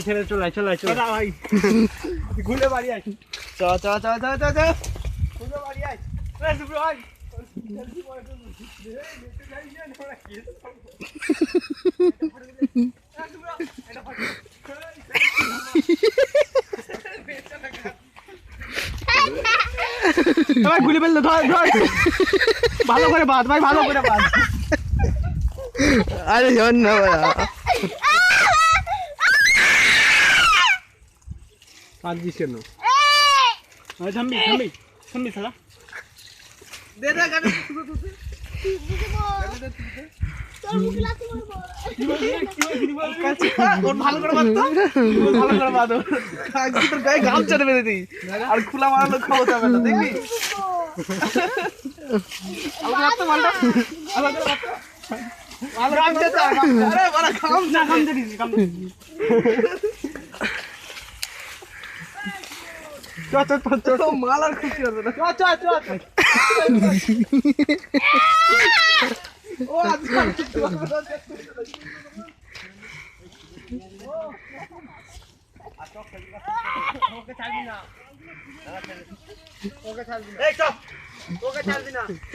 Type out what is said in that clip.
ছেড়ে চলে ভাই ঘুরে বাড়ি আয় চ ঘুরে বাড়ি আয় ভাই গুলি ফেললো ধর ভালো করে বাঁধ ভাই ভালো করে বাঁধ আরে শোন না বাদ দিস কেন থামবি সালা দে গাড়ি ভালো করে বাঁধো তোর গায়ে গামছা বেঁধে দিই আর খোলা মারানো ক্ষমতা হবে না দেখবি মাল আর খুশি হবে না ও আজকাল ওকে ছাড়বি না